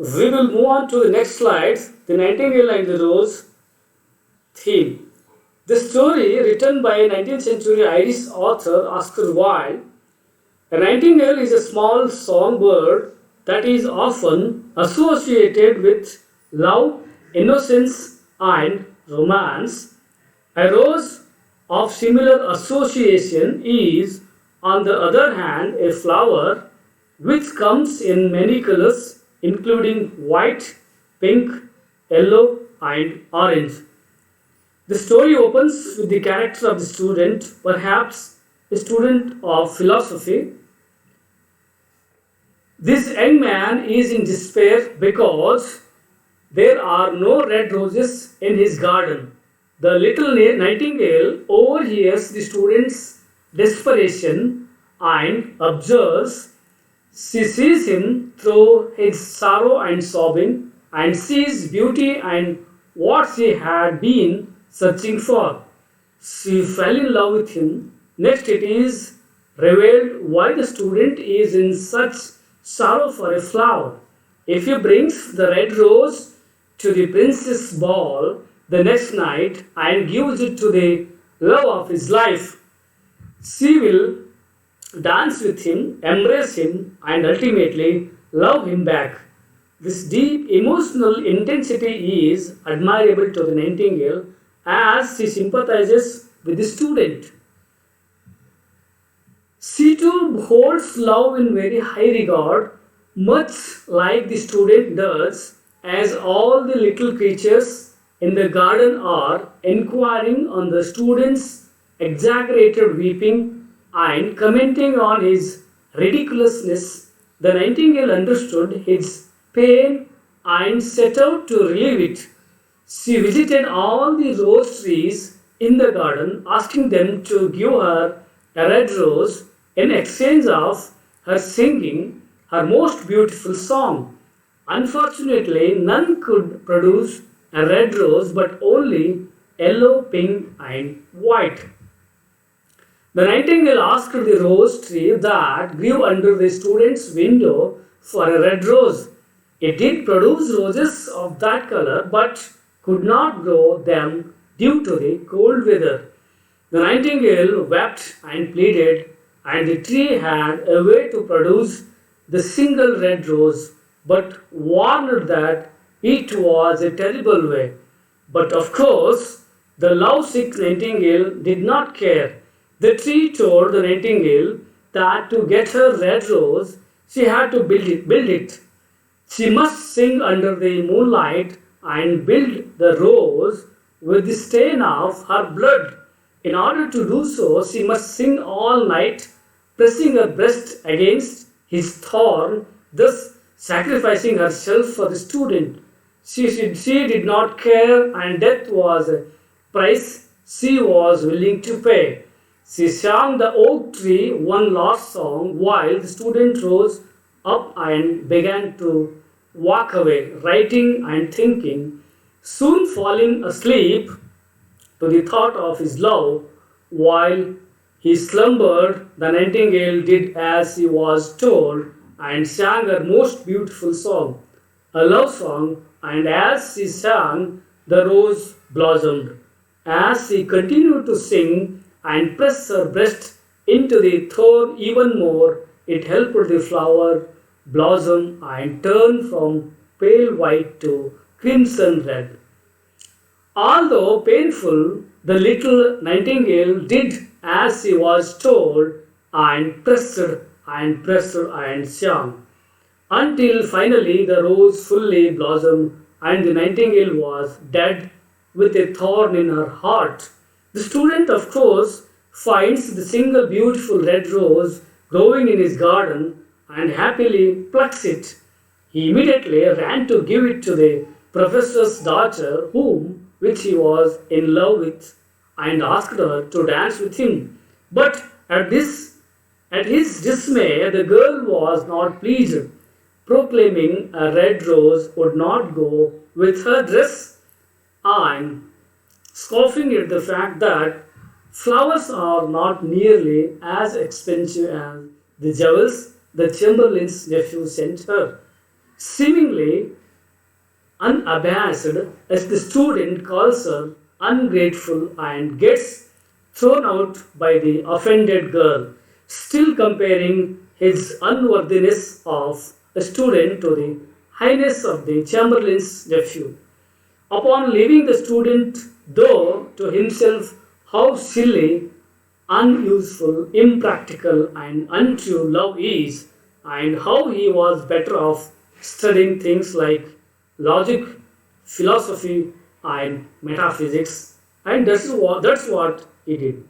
We will move on to the next slides, The Nightingale and the Rose theme. The story, written by 19th century Irish author Oscar Wilde, a nightingale is a small songbird that is often associated with love, innocence, and romance. A rose of similar association is, on the other hand, a flower which comes in many colors, including white, pink, yellow, and orange. The story opens with the character of the student, perhaps a student of philosophy. This young man is in despair because there are no red roses in his garden. The little nightingale overhears the student's desperation and observes. She sees him through his sorrow and sobbing and sees beauty and what she had been searching for. She fell in love with him. Next, it is revealed why the student is in such sorrow for a flower. If he brings the red rose to the princess' ball the next night and gives it to the love of his life, she will dance with him, embrace him, and ultimately love him back. This deep emotional intensity is admirable to the nightingale as she sympathizes with the student. She too holds love in very high regard, much like the student does, as all the little creatures in the garden are inquiring on the student's exaggerated weeping and commenting on his ridiculousness. The nightingale understood his pain and set out to relieve it. She visited all the rose trees in the garden, asking them to give her a red rose in exchange of her singing her most beautiful song. Unfortunately, none could produce a red rose but only yellow, pink, and white. The nightingale asked the rose tree that grew under the student's window for a red rose. It did produce roses of that color but could not grow them due to the cold weather. The nightingale wept and pleaded, and the tree had a way to produce the single red rose, but warned that it was a terrible way. But of course, the lovesick nightingale did not care. The tree told the nightingale that to get her red rose, she had to build it. She must sing under the moonlight and build the rose with the stain of her blood. In order to do so, she must sing all night, pressing her breast against his thorn, thus sacrificing herself for the student. She did not care, and death was a price she was willing to pay. She sang the oak tree one last song while the student rose up and began to walk away, writing and thinking, soon falling asleep to the thought of his love. While he slumbered, the nightingale did as he was told and sang her most beautiful song, a love song, and as she sang, the rose blossomed. As she continued to sing and press her breast into the thorn even more, it helped the flower blossom and turn from pale white to crimson red. Although painful, the little nightingale did as she was told and pressed and sang, until finally the rose fully blossomed and the nightingale was dead with a thorn in her heart. The student, of course, finds the single beautiful red rose growing in his garden and happily plucks it. He immediately ran to give it to the professor's daughter, which he was in love with, and asked her to dance with him. But at his dismay, the girl was not pleased, proclaiming a red rose would not go with her dress and scoffing at the fact that flowers are not nearly as expensive as the jewels the chamberlain's nephew sent her. seemingly unabashed as the student calls her ungrateful and gets thrown out by the offended girl, still comparing his unworthiness of a student to the highness of the chamberlain's nephew. Upon leaving the student, though to himself how silly, unuseful, impractical, and untrue love is, and how he was better off studying things like logic, philosophy, and metaphysics, and that's what he did.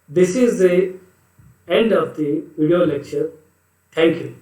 This is the end of the video lecture. Thank you.